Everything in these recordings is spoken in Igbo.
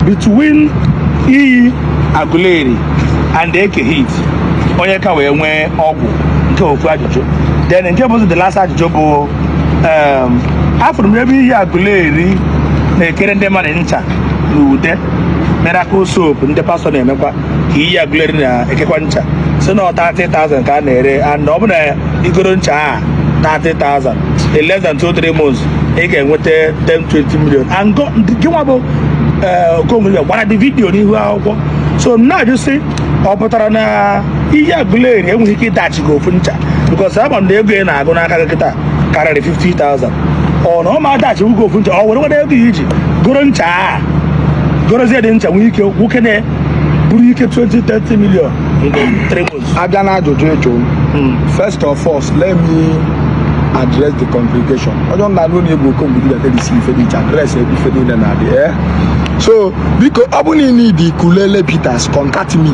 between iyi Aguleri and Eke Heat onye ka wee nwee ọgwụ nke ofu ajụjụ. Then nke bụ the last ajụjụ bụ afụrụ m ebe iyi Aguleri na-ekere ndị mmadụ ncha na ude miracle soap ndị pastọ na-emekwa ka iyi Aguleri na-ekekwa ncha si na 30,000 ka a na-ere, and ọ bụ na igoro ncha a 30,000 in less than 2-3 months ị ga-enweta 10-20 million. And gị nwa bụ Okongwu Dibia gbara dị vidiyo n'ihu akwụkwọ. So m na-ajụ sị ọ pụtara na iyi Aguleri enweghị ike ịdachi gị ofu ncha because ama m na ego ị na-agụ n'aka gị kịta karịrị 50,000. Ọ na ọ ma adachi gị ofu ncha, ọ were were ego iji goro ncha a gorozie dị ncha nwee ike nwoke na buru ike 20-30 million in 3 months. Abịa na ajụjụ ịjụ, first of all, let me address the congregation. Onye nna n'ụlọ Igbo Okongwu Dibia telisi ife dị iche address ife niile na-adị. So biko ọ bụ na ị need Kulele Peters, contact me.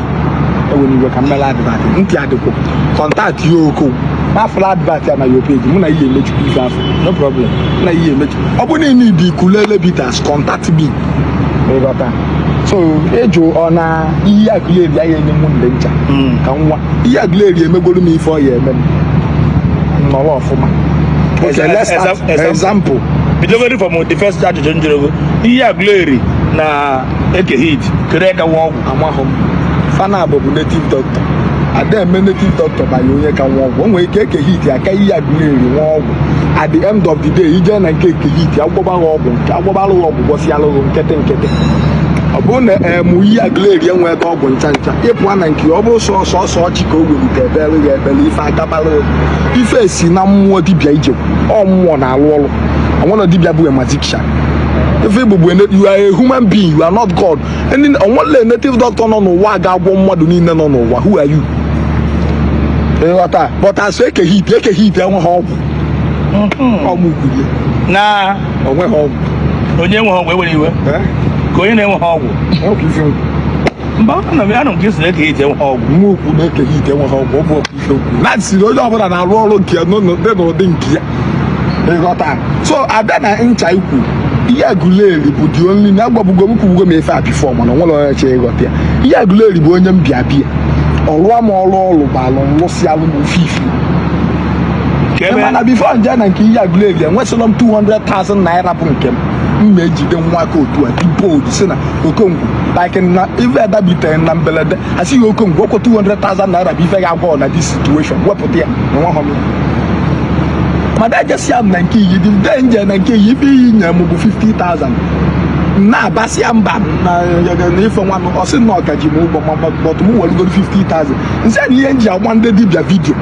Ewe n'iwe ka mmela advert ntị adịkwo contact ya Okongwu na fla advert ya na your page mụ na ihe emechukwu ife afọ, no problem, na ihe emechu. Ọ bụ na ị need Kulele Peters, contact me. So ejo ọ na iyi Aguleri ya enye mụ ndị ncha ka nwa iyi Aguleri emegolu m ife ọ ya eme m nọrọ ọfụma. Okay, let's start example. Bidogori from the first ajụjụ njụrụ iyi Aguleri na Eke Heat kere ka nwa ọgwụ amahụ m fana bụ native doctor ada eme native doctor banye onye ka nwa ọgwụ o nwere ike Eke Heat aka iyi Aguleri nwa ọgwụ at the end of the day ije na nke Eke Heat agwọbara ọgwụ nke agwọbara ọgwụ gwọsịalụghị nkete ọ bụrụ na iyi Aguleri enwe ebe ọgwụ ncha ncha ịpụa na nke ọ bụrụ sọsọ ọchị ka o welite ebere ife agabara ife esi na mmụọ dibịa ije ọ mmụọ na-alụ ọrụ onwere dibịa bụ magician. Ife Igbo bụ you are a human being, you are not God. Onwere native doctor nọ n'ụwa ga-agwọ mmadụ niile nọ n'ụwa. Who are you? But as Eke Heat enweghị ọgwụ ọmụ kwurie na onweghị ọgwụ. Onye nwe ọgwụ ewere iwe ka onye na-enweghị ọgwụ mba anọ m ka esi na Eke Heat enweghị ọgwụ. Nwa okwu na Eke Heat enweghị ọgwụ, ọ bụ ife okwu na siri onye ọbụla na-arụ ọrụ nke ya n'ụdị nke ya. So abịa na ncha ikwu iyi Aguleri bụ dị only na agbabugo m kwugo m efe a bifọ mana onwere onye che ịghọta ya. Iyi Aguleri bụ onye mbịabịa ọlụa m ọrụ balụ nlụsịalụ m ofifi mana bifọ nje na nke iyi Aguleri enwesịrị m 200,000 naira bụ nke m ma ejide nwa aka otu a dipod si na Okongwu like na ife adabitere na mbelede asịghị Okongwu okwo 200,000 naira bụ ife ga-agwa na this situation wepụta ya na nwa hom mada jesi am na nke iyi dị nje na nke iyi ife iyi nye m bụ 50,000 na-abasị ya mba na ife nwa m ọsị na ọkaji m ụgwọ but m werugoro 50,000 nsị na ihe nji agba ndị dibịa vidio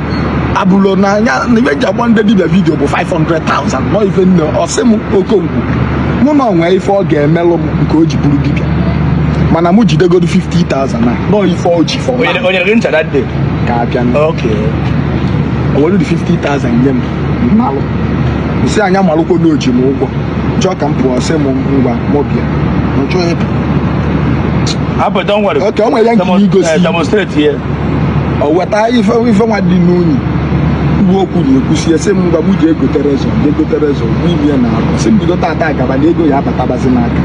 abụrụ na anya na ihe nji agba ndị dibịa vidio bụ 500,000 nọ ife nne ọsị m Okongwu mụ na onwe ife ọ ga-emelụ m nke o ji bụrụ dibịa mana mụ jidegoro 50,000 na nọ ife o ji fọ onye ncha that day ka abịa o were dị 50,000 nye m mmalụ nsị anya malụkwo n'oji m ụgwọ chọọ ka m pụọ sị m ngwa mọbịa nchọ ịpụ oke o nwere ya nke igosi o weta ife nwa dị n'unyi ugbo okwu na-ekwusi esi m ngwa m ji egotere ụzọ n'ime ya na akụ si m bido tata agaba na ego ya abatabazi n'aka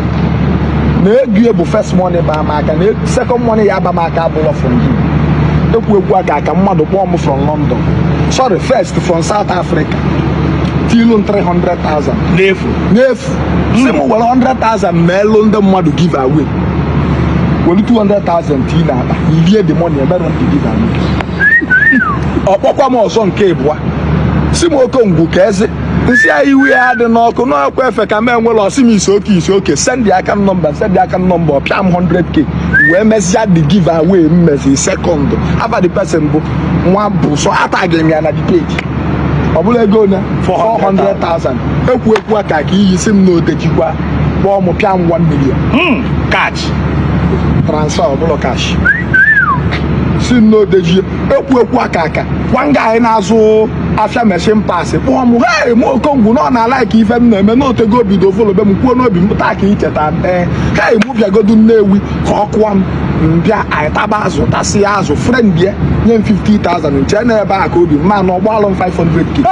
na ego ya bụ first money ba m aka na second money ya aba m aka abụrọ from you ekwu aga ka mmadụ kpọọ m from London, sorry, first from South Africa tilu 300,000 n'efu si m were 100,000 meelụ ndị mmadụ give away were 200,000 tii na akpa irie the money emere ndị give away ọkpọkwa m ọzọ nke ịbụa si m Okongwu ka eze nsị anyị iwe ya dị n'ọkụ n'ọkwa efe ka m enwere ọsị m isi oke send the account number ọpịa m 100k wee mesịa the give away m mezi second after the person bụ nwa bụ so atagị m ya na the page ọ bụla ego na 400,000 ekwu aka ka iyi si m na odejikwa kpọọ m pịa m 1 million cash transfer ọ bụla cash si m na odeji ekwu aka gwanga anyị na-azụ afia machine pass kpọọ m hey m Okongwu nọ na like ife m na-eme n'otego bido folobe m kwuo n'obi m pụta ka icheta hey m bịagodu Nnewi ka ọ kụọ m mbịa anyị taba azụ tasị ya azụ friend ya nye m 50,000 nche na ebe a ka obi mma na ọgbalụ m 500k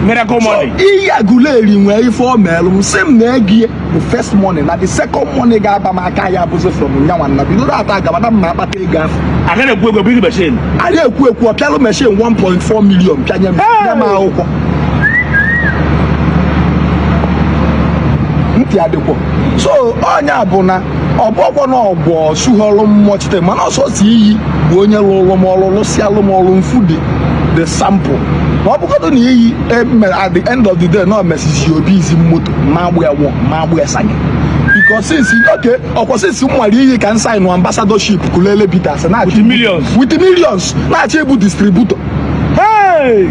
Miracle money. Iyi Aguleri nwere ife o merụ m sị m na ego bụ first money na the second money ga-aba m aka ya bụzi from nyanwa na bido ata agabada m na-akpata ego afọ. Aga na-ekwu ego big machine. A na-ekwu ọ pịalụ machine 1.4 million pịanye m akwụkwọ. Ntị adịkwọ. So onye bụ na ọ bụkwa na ọgbọ sughọrọ mmụọchite mana ọsọ si iyi bụ onye lụrụ m ọrụ lụsịalụ m ọrụ mfu the sample. Ma ọ bụgodụ na iyi at the end of the day na mesisi obi izi moto ma agbụ ya wọ ma agbụ ya sanye. Because since ọkwa since m nwere iyi ka nsa nụ ambassadorship kulele bitas na with millions na-achọ ebu distributor. Hey!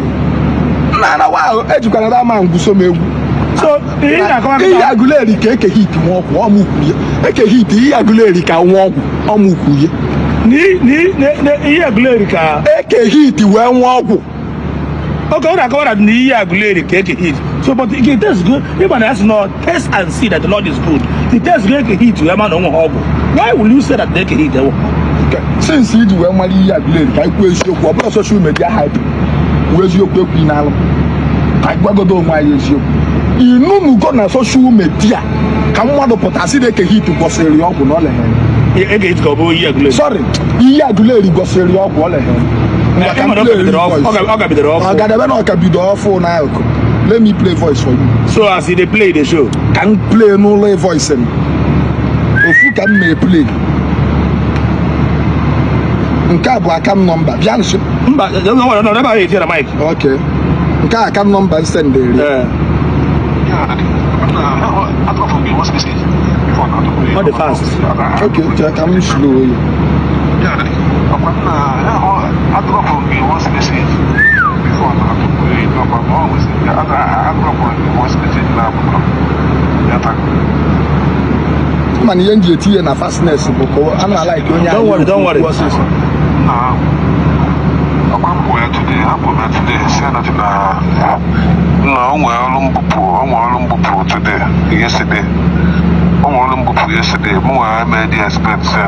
Na wow ejikwara na ama ngwuso m egwu. So Iyi Aguleri ka eke hit nwa ọgwụ ọmụkwuye. Eke hit Iyi Aguleri ka nwa ọgwụ ọmụkwuye. Iyi Aguleri ka eke hit wee nwa ọgwụ. Okay, when I cover that Iyi Aguleri ka eke hit. So but it tastes good. Even as no taste and see that the Lord is good. It tastes good eke hit wee man ọnwụ ọgwụ. Why will you say that eke hit ewo? Since iji wee nwere Iyi Aguleri ka ikwu eziokwu ọ bụrụ social media hype. Wee eziokwu ekwu n'alụ. Ka gbagodo onwe anyị eziokwu. Inunugo na social media ka mmadụ pụtasị na eke hit gosiri ọgwụ n'ọlẹ ha. Eke hit ka ọ bụ Iyi Aguleri. Sorry, Iyi Aguleri gosiri ọgwụ ọlẹ ha. Ọ ga-adebe na ọkabido ọfụ n'akụkụ. Let me play voice for you. So as they play the show, Can play n'ụlọ voice m. Ofu ka m na-play. Nke a bụ account number. Bịa nso. Mba, no, never hear the mic. Okay. Nke a account number sendere. Not the fast. Okay, check am slow. Man, you ain't here na fastness boko. I'm not like onye. Don't worry. Yesterday. More I made the expense. So,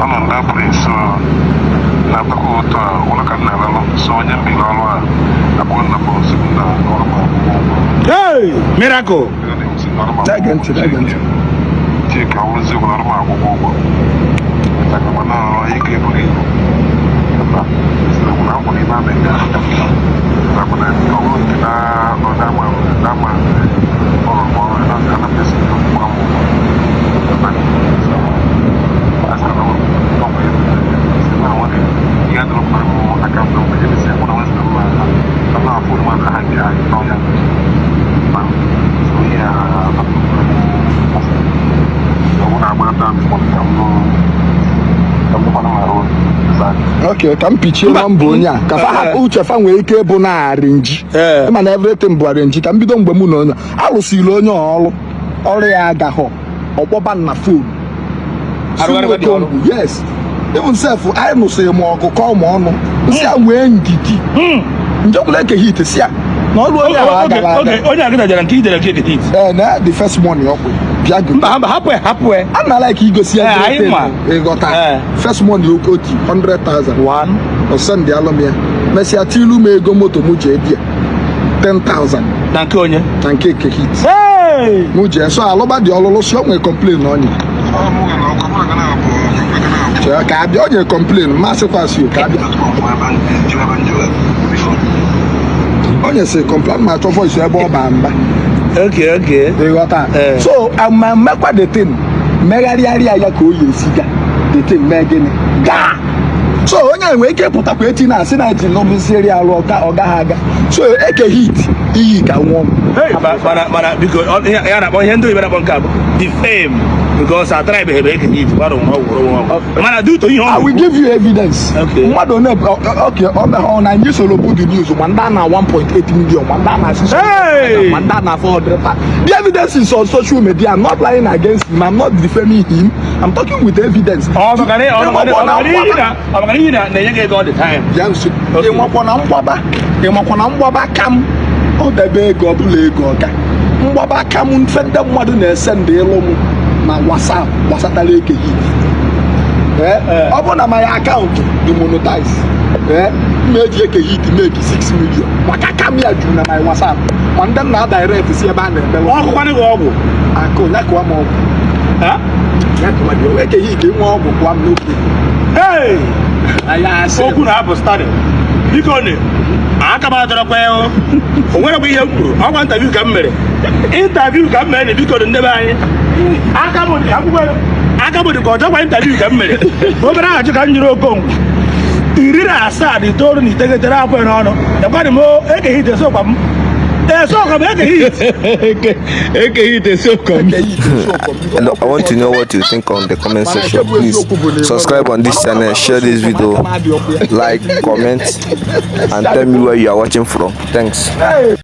I'm on that place. So, I'm the go to one can never so when you be all Hey, miracle. Take our normal. Okay, ka m pichie nọmba onye a ka fa uche fa nwee ike bụ na arrange ma na everything bụ arrange ka m bido mgbe mụ na onye alụsiri onye ọrụ ya agaghọ ọkpọba na phone. Yes, even self anyị nụsịrị m ọkụkọ ma ọnụ nsị a nwee ndidi njekwula eke hit si ya na ọrụ onye ahụ agara aga. Onye agịda jara nke ijere eke hit. Na the first money ọkụ bịa go. Mba, hapụ ya. A na like igosi ya ịghọta first money okoti 100,000 o send ya alụm ya mesịa tilu m ego moto mụ ji ebia 10,000 na nke onye na nke eke hit mụ ji so alụba dị ọlụlụ si o nwee complain na onye ka abịa onye complain masịkwasị ka abịa onye si complain ma chọ voice ebe ọ baa mba. Okay. ịghọta so mmekwa the thing megharịarịa ya ka o yi esi ga the thing mee gịnị gaa. So onye nwere ike pụtakwa eti na asị na eti n'obisiri alụ ọ gaghị aga so eke hit iyi ka nwụọ mana biko ya na-akpọ ihe ndị oyibo na-akpọ nke a bụ the fame because our tribe ebe eke hit mmadụ mana due to ihe I will give you evidence. Mmadụ ọ na anyị soro bụ the news ma ndị a na 1.8 million ma ndị a na 600 ma ndị a na 400. The evidence is on social media. I'm not lying against him. I'm not defaming him. I'm talking with evidence. ịmakwa na mgbaba ka m ọ debe ego ọ bụla ego ọga mgbaba ka m mfe ndị mmadụ na-ese ndị ịlụ m na WhatsApp gbasatara eke hit ọ bụ na my account dị monetize Maybe hit make 6 million. Maka come here to my WhatsApp. And then now direct to see a band. Ọkụ kwani go ọgwụ. Ako na kwa mo. Ha? Na kwa dio eke hit nwa ọgwụ kwa m no. Hey! Aya se. Okwu na abụ study. Biko ne. Aka ma dọrọ kwa o. O nwere bụ ihe m kwuru. Ọkwa interview ka m mere. Interview ka m mere ne biko ndebe anyị. Aka m dị akwụkwọ. Aka m dị ka ọjọọ kwa interview ka m mere. Obere ajụ ka m jiri Okongwu. 17 na 9 afọ n'ọnụ. Ekwadị m eke hit so kwa m. So come eke hit. Eke hit so come. Hello, I want to know what you think on the comment section. Please subscribe on this channel, share this video, like, comment, and tell me where you are watching from. Thanks.